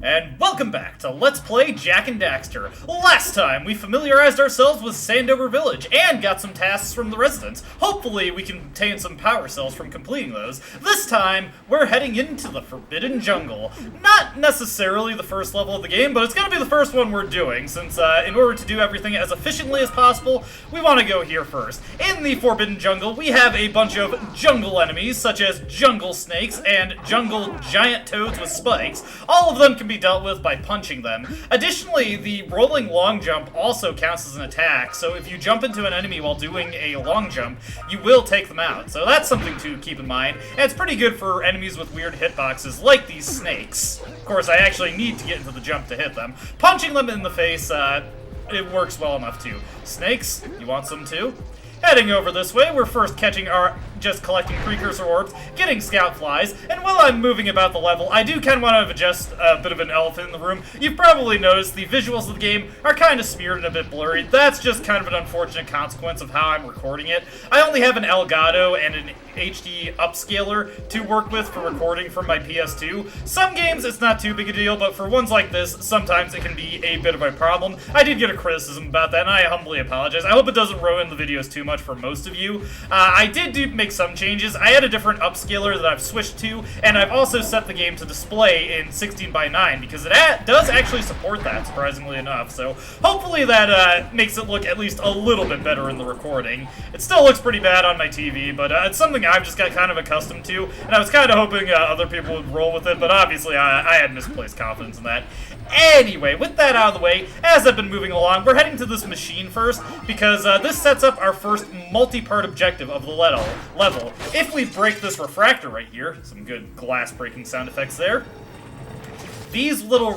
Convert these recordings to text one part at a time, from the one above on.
And welcome back to Let's Play Jak and Daxter. Last time, we familiarized ourselves with Sandover Village and got some tasks from the residents. Hopefully, we can obtain some power cells from completing those. This time, we're heading into the Forbidden Jungle. Not necessarily the first level of the game, but it's going to be the first one we're doing, since in order to do everything as efficiently as possible, we want to go here first. In the Forbidden Jungle, we have a bunch of jungle enemies, such as jungle snakes and jungle giant toads with spikes. All of them can be dealt with by punching them. Additionally, the rolling long jump also counts as an attack, so if you jump into an enemy while doing a long jump, you will take them out. So that's something to keep in mind, and it's pretty good for enemies with weird hitboxes like these snakes. Of course, I actually need to get into the jump to hit them. Punching them in the face, it works well enough too. Snakes, you want some too? Heading over this way, we're first just collecting Precursor orbs, getting scout flies, and while I'm moving about the level, I do kind of want to adjust a bit of an elephant in the room. You've probably noticed the visuals of the game are kind of smeared and a bit blurry. That's just kind of an unfortunate consequence of how I'm recording it. I only have an Elgato and an HD upscaler to work with for recording from my PS2. Some games it's not too big a deal, but for ones like this, sometimes it can be a bit of a problem. I did get a criticism about that, and I humbly apologize. I hope it doesn't ruin the videos too much for most of you. I did make some changes. I had a different upscaler that I've switched to, and I've also set the game to display in 16:9 because it does actually support that, surprisingly enough. So hopefully that makes it look at least a little bit better in the recording. It still looks pretty bad on my TV, but it's something I've just got kind of accustomed to, and I was kind of hoping other people would roll with it, but obviously I had misplaced confidence in that. Anyway, with that out of the way, as I've been moving along, we're heading to this machine first, because this sets up our first multi-part objective of the level. If we break this refractor right here, some good glass breaking sound effects there, these little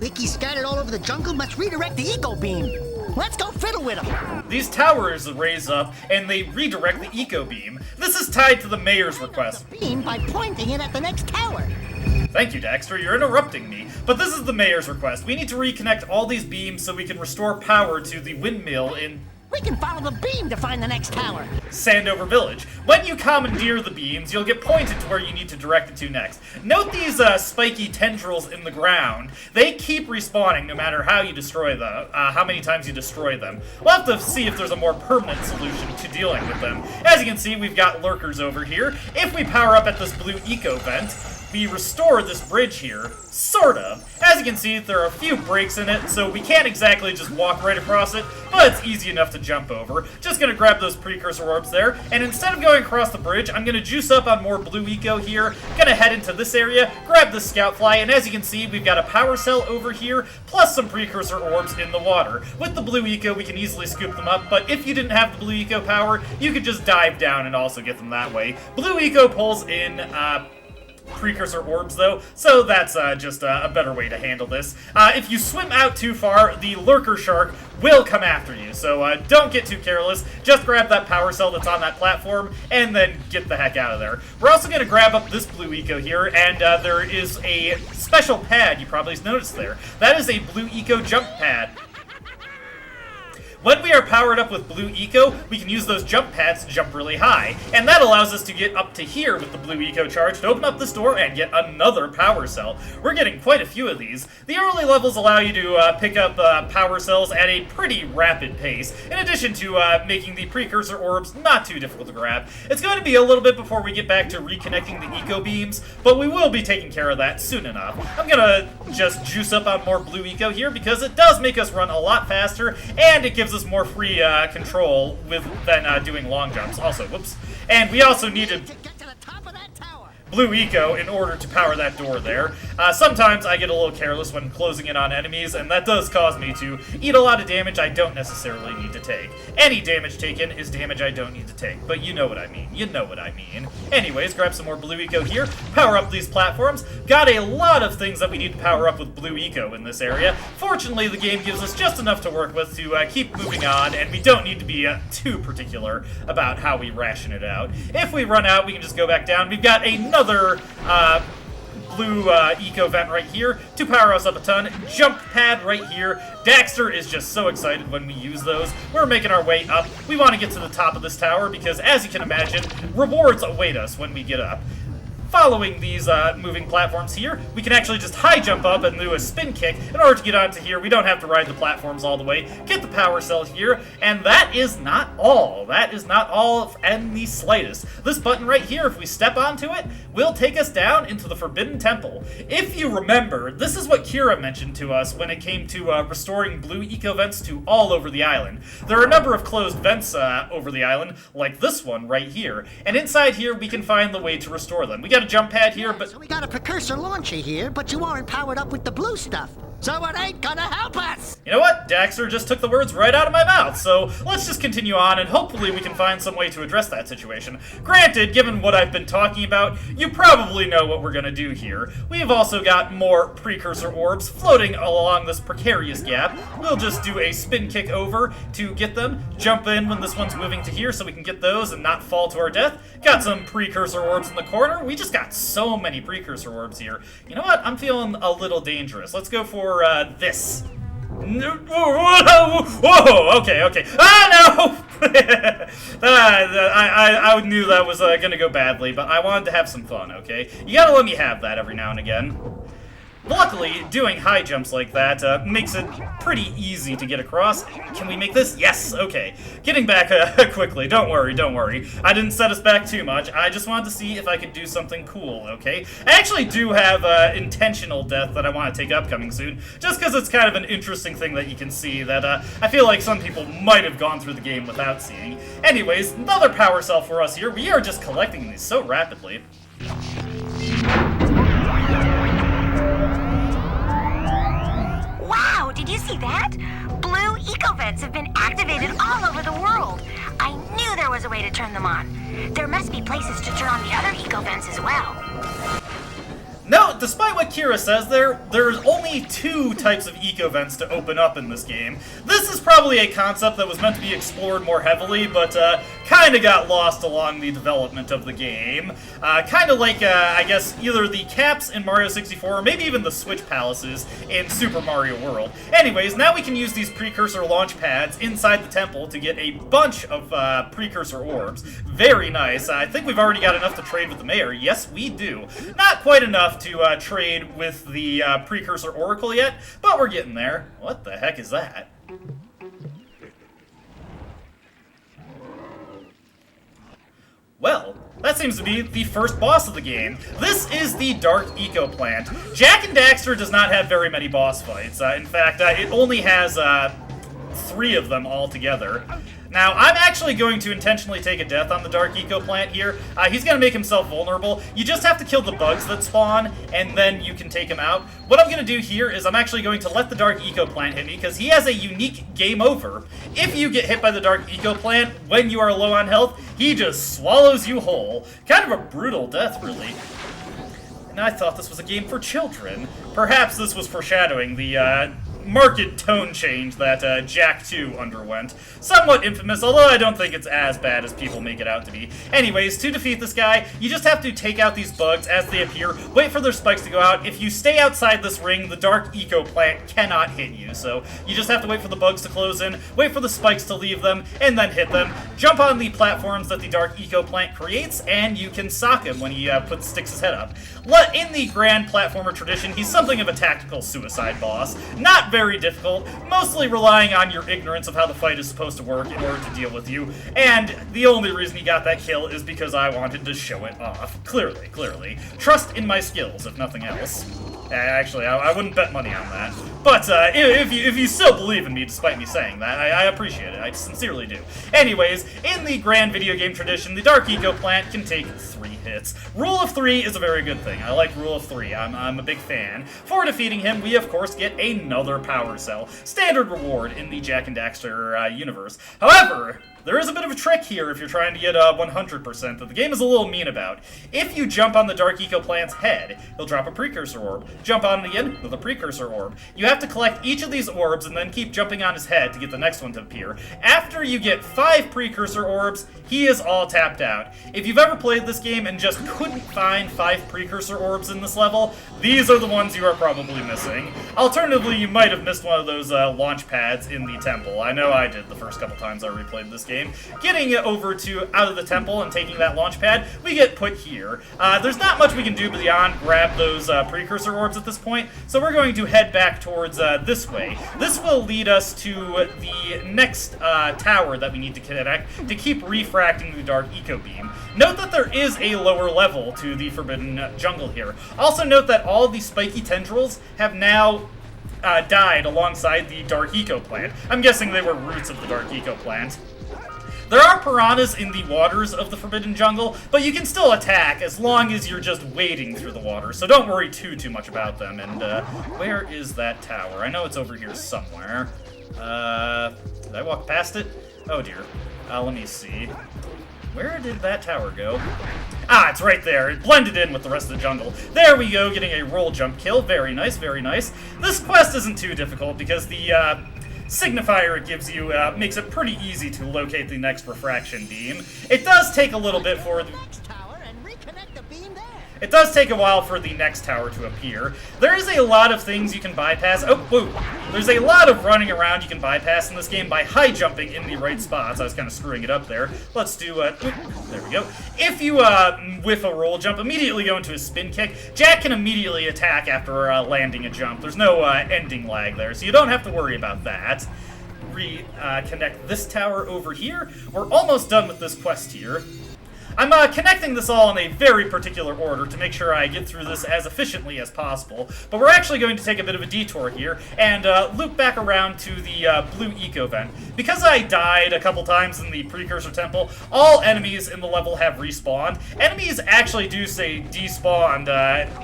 Hickey scattered all over the jungle, must redirect the eco beam. Let's go fiddle with them. These towers raise up, and they redirect the eco beam. This is tied to the mayor's request. Beam by pointing it at the next tower. Thank you, Daxter. You're interrupting me. But this is the mayor's request. We need to reconnect all these beams so we can restore power to the windmill in... We can follow the beam to find the next tower. Sandover Village. When you commandeer the beams, you'll get pointed to where you need to direct it to next. Note these spiky tendrils in the ground. They keep respawning no matter how you destroy them, how many times you destroy them. We'll have to see if there's a more permanent solution to dealing with them. As you can see, we've got lurkers over here. If we power up at this blue eco vent, we restore this bridge here, sort of. As you can see, there are a few breaks in it, so we can't exactly just walk right across it, but it's easy enough to jump over. Just gonna grab those Precursor orbs there, and instead of going across the bridge, I'm gonna juice up on more blue eco here, gonna head into this area, grab the scout fly, and as you can see, we've got a power cell over here, plus some Precursor orbs in the water. With the blue eco, we can easily scoop them up, but if you didn't have the blue eco power, you could just dive down and also get them that way. Blue eco pulls in, Precursor orbs though, so that's just a better way to handle this. If you swim out too far, the lurker shark will come after you, so don't get too careless. Just grab that power cell that's on that platform and then get the heck out of there. We're also going to grab up this blue eco here, and there is a special pad you probably noticed there. That is a blue eco jump pad. When we are powered up with blue eco, we can use those jump pads to jump really high, and that allows us to get up to here with the blue eco charge to open up this door and get another power cell. We're getting quite a few of these. The early levels allow you to pick up power cells at a pretty rapid pace, in addition to making the Precursor orbs not too difficult to grab. It's going to be a little bit before we get back to reconnecting the eco beams, but we will be taking care of that soon enough. I'm gonna just juice up on more blue eco here because it does make us run a lot faster, and it gives us more free control than doing long jumps. Also, whoops. And we also needed blue eco in order to power that door there. Sometimes I get a little careless when closing in on enemies, and that does cause me to eat a lot of damage I don't necessarily need to take. Any damage taken is damage I don't need to take, but you know what I mean. You know what I mean. Anyways, grab some more blue eco here, power up these platforms. Got a lot of things that we need to power up with blue eco in this area. Fortunately, the game gives us just enough to work with to keep moving on, and we don't need to be too particular about how we ration it out. If we run out, we can just go back down. We've got another blue eco vent right here to power us up a ton. Jump pad right here. Daxter is just so excited when we use those. We're making our way up. We want to get to the top of this tower because, as you can imagine, rewards await us when we get up. Following these moving platforms here, we can actually just high jump up and do a spin kick. In order to get onto here, we don't have to ride the platforms all the way. Get the power cell here, and that is not all. That is not all in the slightest. This button right here, if we step onto it, will take us down into the Forbidden Temple. If you remember, this is what Kira mentioned to us when it came to restoring blue eco-vents to all over the island. There are a number of closed vents over the island, like this one right here, and inside here we can find the way to restore them. We got a jump pad here, but... So we got a Precursor launcher here, but you aren't powered up with the blue stuff. So it ain't gonna help us! You know what? Daxter just took the words right out of my mouth, so let's just continue on and hopefully we can find some way to address that situation. Granted, given what I've been talking about, you probably know what we're gonna do here. We've also got more Precursor orbs floating along this precarious gap. We'll just do a spin kick over to get them, jump in when this one's moving to here so we can get those and not fall to our death. Got some Precursor orbs in the corner. We just got so many Precursor orbs here. You know what? I'm feeling a little dangerous. Let's go for this. Whoa, okay. Ah, no! I knew that was gonna go badly, but I wanted to have some fun, okay? You gotta let me have that every now and again. Luckily, doing high jumps like that makes it pretty easy to get across. Can we make this? Yes, okay. Getting back quickly, don't worry. I didn't set us back too much. I just wanted to see if I could do something cool, okay? I actually do have intentional death that I want to take upcoming soon, just because it's kind of an interesting thing that you can see that I feel like some people might have gone through the game without seeing. Anyways, another power cell for us here. We are just collecting these so rapidly. Wow, did you see that? Blue eco-vents have been activated all over the world. I knew there was a way to turn them on. There must be places to turn on the other eco-vents as well. No, despite what Kira says there's only 2 types of eco-vents to open up in this game. This is probably a concept that was meant to be explored more heavily, but kind of got lost along the development of the game. Kind of like, I guess, either the caps in Mario 64, or maybe even the Switch Palaces in Super Mario World. Anyways, now we can use these Precursor launch pads inside the temple to get a bunch of Precursor orbs. Very nice. I think we've already got enough to trade with the mayor. Yes, we do. Not quite enough to trade with the Precursor Oracle yet, but we're getting there. What the heck is that? Well, that seems to be the first boss of the game. This is the Dark Eco Plant. Jak and Daxter does not have very many boss fights. In fact, it only has 3 of them altogether. Now, I'm actually going to intentionally take a death on the Dark Eco Plant here. He's going to make himself vulnerable. You just have to kill the bugs that spawn, and then you can take him out. What I'm going to do here is I'm actually going to let the Dark Eco Plant hit me, because he has a unique game over. If you get hit by the Dark Eco Plant when you are low on health, he just swallows you whole. Kind of a brutal death, really. And I thought this was a game for children. Perhaps this was foreshadowing the, marked tone change that Jak 2 underwent. Somewhat infamous, although I don't think it's as bad as people make it out to be. Anyways, to defeat this guy, you just have to take out these bugs as they appear, wait for their spikes to go out. If you stay outside this ring, the Dark Eco Plant cannot hit you, so you just have to wait for the bugs to close in, wait for the spikes to leave them, and then hit them. Jump on the platforms that the Dark Eco Plant creates, and you can sock him when he sticks his head up. In the grand platformer tradition, he's something of a tactical suicide boss. Not very difficult, mostly relying on your ignorance of how the fight is supposed to work in order to deal with you, and the only reason he got that kill is because I wanted to show it off. Clearly. Trust in my skills, if nothing else. Actually, I wouldn't bet money on that. But if you still believe in me, despite me saying that, I appreciate it. I sincerely do. Anyways, in the grand video game tradition, the Dark Eco Plant can take 3 hits. Rule of 3 is a very good thing. I like Rule of 3. I'm a big fan. For defeating him, we of course get another power cell. Standard reward in the Jak and Daxter universe. However, there is a bit of a trick here if you're trying to get 100% that the game is a little mean about. If you jump on the Dark Eco Plant's head, he'll drop a Precursor orb. Jump on it again with a Precursor orb. You have to collect each of these orbs and then keep jumping on his head to get the next one to appear. After you get 5 Precursor orbs, he is all tapped out. If you've ever played this game and just couldn't find 5 Precursor orbs in this level, these are the ones you are probably missing. Alternatively, you might have missed one of those launch pads in the temple. I know I did the first couple times I replayed this game. game, getting over to out of the temple and taking that launch pad, we get put here. There's not much we can do beyond grab those precursor orbs at this point, so we're going to head back towards this way. This will lead us to the next tower that we need to connect to keep refracting the dark eco beam. Note that there is a lower level to the Forbidden Jungle here. Also note that all of these spiky tendrils have now died alongside the Dark Eco plant. I'm guessing they were roots of the Dark Eco plant. There are piranhas in the waters of the Forbidden Jungle, but you can still attack as long as you're just wading through the water, so don't worry too much about them. And where is that tower? I know it's over here somewhere. Did I walk past it? Oh dear. Let me see. Where did that tower go? Ah, it's right there. It blended in with the rest of the jungle. There we go, getting a roll jump kill. Very nice, very nice. This quest isn't too difficult because the signifier it gives you makes it pretty easy to locate the next refraction beam. It does take a little bit for the... It does take a while for the next tower to appear. There is a lot of things you can bypass. Oh, whoa. There's a lot of running around you can bypass in this game by high jumping in the right spots. I was kind of screwing it up there. Let's do, there we go. If you whiff a roll jump, immediately go into a spin kick. Jak can immediately attack after landing a jump. There's no ending lag there, so you don't have to worry about that. Reconnect this tower over here. We're almost done with this quest here. I'm connecting this all in a very particular order to make sure I get through this as efficiently as possible, but we're actually going to take a bit of a detour here and loop back around to the blue eco vent. Because I died a couple times in the Precursor Temple, all enemies in the level have respawned. Enemies actually do say despawned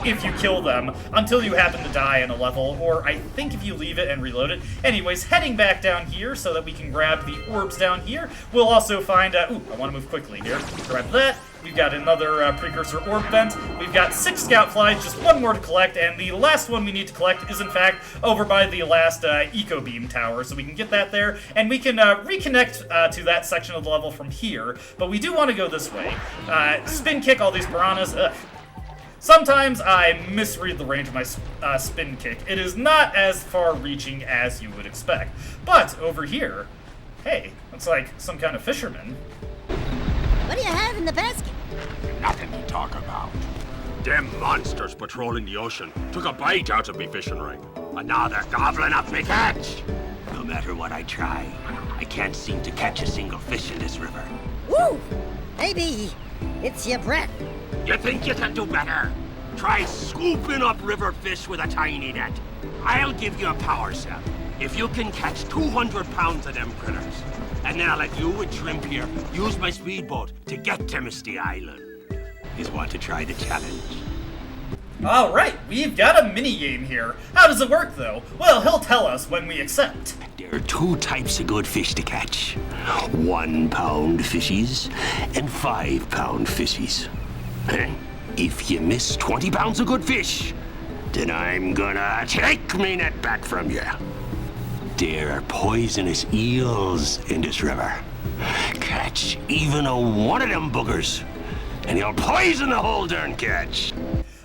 if you kill them until you happen to die in a level, or I think if you leave it and reload it. Anyways, heading back down here so that we can grab the orbs down here. We'll also find, ooh, I want to move quickly here. Grab that. We've got another Precursor orb vent. We've got 6 scout flies, just one more to collect, and the last one we need to collect is in fact over by the last eco beam tower, so we can get that there, and we can reconnect to that section of the level from here, but we do want to go this way. Spin kick all these piranhas. Ugh. Sometimes I misread the range of my spin kick. It is not as far-reaching as you would expect. But over here, hey, looks like some kind of fisherman. What do you have in the basket? Nothing to talk about. Them monsters patrolling the ocean took a bite out of me fishing ring. And now they're gobbling up me catch. No matter what I try, I can't seem to catch a single fish in this river. Woo! Maybe it's your breath. You think you can do better? Try scooping up river fish with a tiny net. I'll give you a power cell if you can catch 200 pounds of them critters. And then I'll let you and Shrimp here use my speedboat to get to Misty Island. You want to try the challenge? Alright, we've got a mini-game here. How does it work, though? Well, he'll tell us when we accept. There are 2 types of good fish to catch. 1 pound fishies and 5 pound fishies. And if you miss 20 pounds of good fish, then I'm gonna take me net back from you. There are poisonous eels in this river. Catch even one of them boogers, and you'll poison the whole darn catch.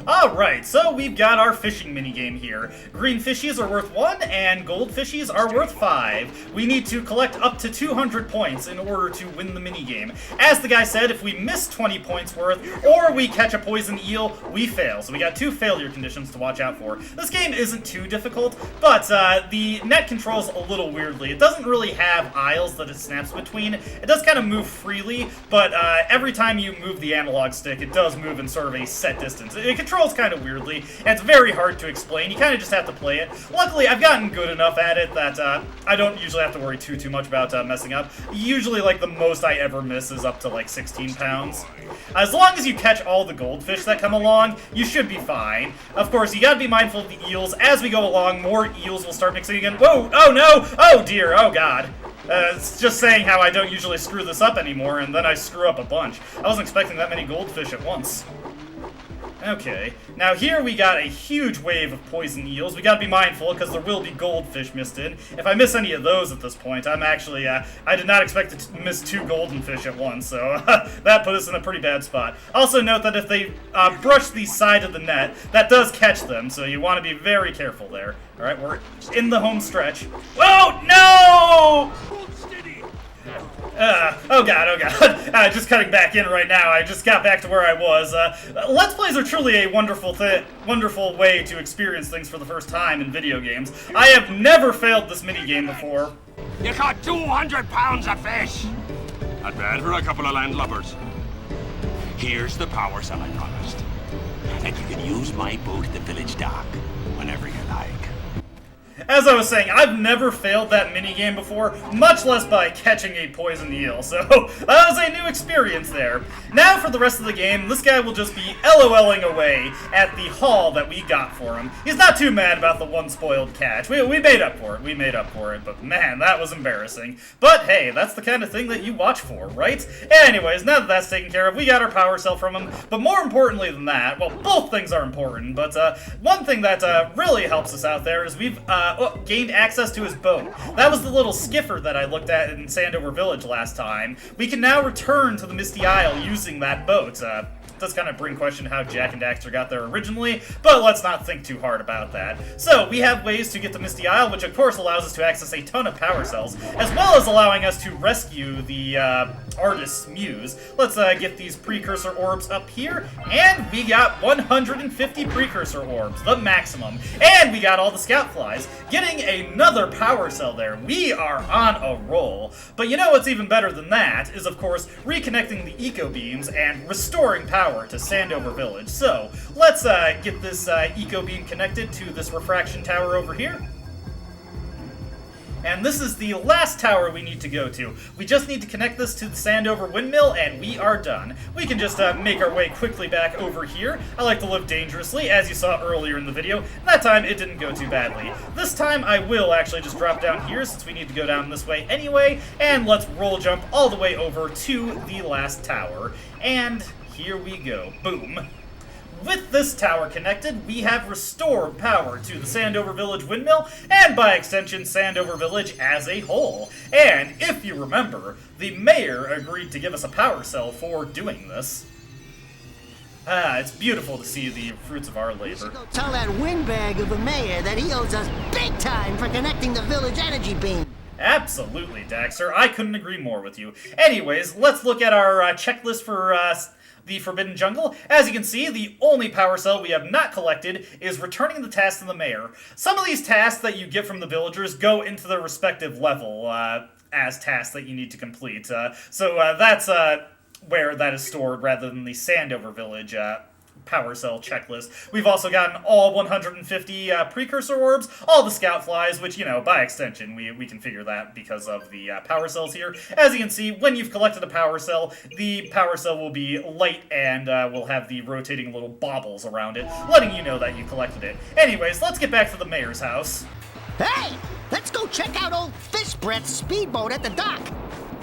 Alright, so we've got our fishing minigame here. Green fishies are worth 1, and gold fishies are worth 5. We need to collect up to 200 points in order to win the minigame. As the guy said, if we miss 20 points worth, or we catch a poison eel, we fail. So we got 2 failure conditions to watch out for. This game isn't too difficult, but the net controls a little weirdly. It doesn't really have aisles that it snaps between. It does kind of move freely, but every time you move the analog stick, it does move in sort of a set distance. It controls kind of weirdly, and it's very hard to explain. You kind of just have to play it. Luckily, I've gotten good enough at it that I don't usually have to worry too much about messing up. Usually, like, the most I ever miss is up to, like, 16 pounds. As long as you catch all the goldfish that come along, you should be fine. Of course, you gotta be mindful of the eels. As we go along, more eels will start mixing again. Whoa! Oh, no! Oh, dear! Oh, God. It's just saying how I don't usually screw this up anymore, and then I screw up a bunch. I wasn't expecting that many goldfish at once. Okay, now here we got a huge wave of poison eels. We gotta be mindful, because there will be goldfish missed in. If I miss any of those at this point, I'm actually, I did not expect to miss 2 golden fish at once, so that put us in a pretty bad spot. Also note that if they brush the side of the net, that does catch them, so you want to be very careful there. Alright, we're in the home stretch. Oh, no! Oh god. Just cutting back in right now. I just got back to where I was. Let's Plays are truly a wonderful way to experience things for the first time in video games. I have never failed this minigame before. You caught 200 pounds of fish! Not bad for a couple of landlubbers. Here's the power cell I promised. And you can use my boat at the village dock whenever you like. As I was saying, I've never failed that minigame before, much less by catching a poison eel, so that was a new experience there. Now for the rest of the game, this guy will just be LOLing away at the haul that we got for him. He's not too mad about the one spoiled catch. We made up for it, but man, that was embarrassing. But hey, that's the kind of thing that you watch for, right? Anyways, now that that's taken care of, we got our power cell from him, but more importantly than that, well, both things are important, but one thing that really helps us out there is we've gained access to his boat. That was the little skiffer that I looked at in Sandover Village last time. We can now return to the Misty Isle using that boat. Does kind of bring question how Jak and Daxter got there originally, but let's not think too hard about that. So, we have ways to get to Misty Isle, which of course allows us to access a ton of power cells, as well as allowing us to rescue the artist's muse. Let's get these Precursor orbs up here, and we got 150 Precursor orbs, the maximum. And we got all the scout flies, getting another power cell there. We are on a roll. But you know what's even better than that is, of course, reconnecting the eco beams and restoring power to Sandover Village. So, let's get this eco beam connected to this refraction tower over here. And this is the last tower we need to go to. We just need to connect this to the Sandover windmill, and we are done. We can just make our way quickly back over here. I like to live dangerously, as you saw earlier in the video. That time, it didn't go too badly. This time, I will actually just drop down here, since we need to go down this way anyway, and let's roll jump all the way over to the last tower. And here we go. Boom. With this tower connected, we have restored power to the Sandover Village windmill, and by extension, Sandover Village as a whole. And if you remember, the mayor agreed to give us a power cell for doing this. It's beautiful to see the fruits of our labor. Go tell that windbag of a mayor that he owes us big time for connecting the village energy beam. Absolutely, Daxter. I couldn't agree more with you. Anyways, let's look at our checklist for the Forbidden Jungle. As you can see, the only power cell we have not collected is returning the task to the mayor. Some of these tasks that you get from the villagers go into their respective level as tasks that you need to complete. So that's where that is stored rather than the Sandover Village power cell checklist. We've also gotten all 150 Precursor orbs, all the scout flies, which, you know, by extension, we can figure that because of the power cells here. As you can see, when you've collected a power cell, the power cell will be light and will have the rotating little baubles around it, letting you know that you collected it. Anyways, let's get back to the mayor's house. Hey, let's go check out old Fish Brett's speedboat at the dock.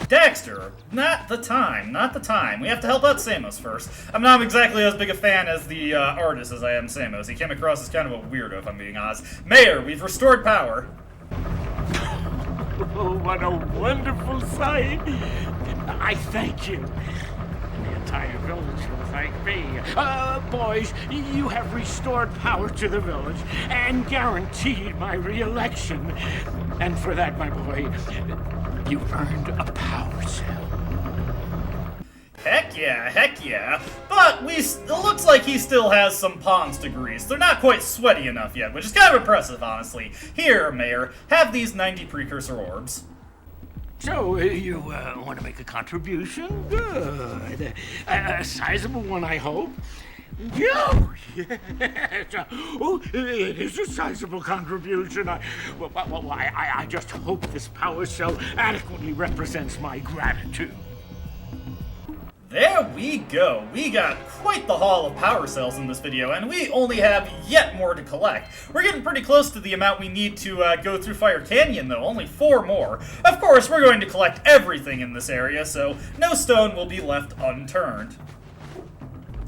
Daxter, not the time. We have to help out Samos first. I'm not exactly as big a fan as the artist as I am Samos. He came across as kind of a weirdo, if I'm being honest. Mayor, we've restored power. Oh, what a wonderful sight. I thank you. The entire village will thank me. Boys, you have restored power to the village and guaranteed my re-election. And for that, my boy, you've earned a power cell. Heck yeah. But it looks like he still has some palms to grease. They're not quite sweaty enough yet, which is kind of impressive, honestly. Here, Mayor, have these 90 Precursor orbs. So, you want to make a contribution? Good. A sizable one, I hope. Oh, yes. Oh, it is a sizable contribution. I just hope this power cell adequately represents my gratitude. There we go. We got quite the haul of power cells in this video, and we only have yet more to collect. We're getting pretty close to the amount we need to go through Fire Canyon, though. Only 4 more. Of course, we're going to collect everything in this area, so no stone will be left unturned.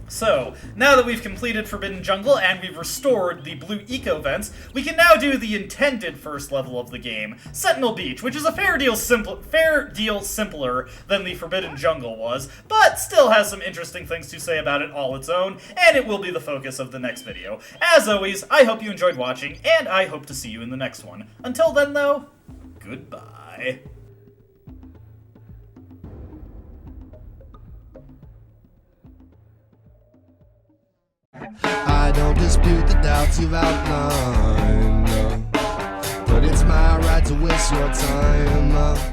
So, now that we've completed Forbidden Jungle and we've restored the blue eco vents, we can now do the intended first level of the game, Sentinel Beach, which is a fair deal simpler than the Forbidden Jungle was, but still has some interesting things to say about it all its own, and it will be the focus of the next video. As always, I hope you enjoyed watching, and I hope to see you in the next one. Until then, though, goodbye. I don't dispute the doubts you've outlined, but it's my right to waste your time.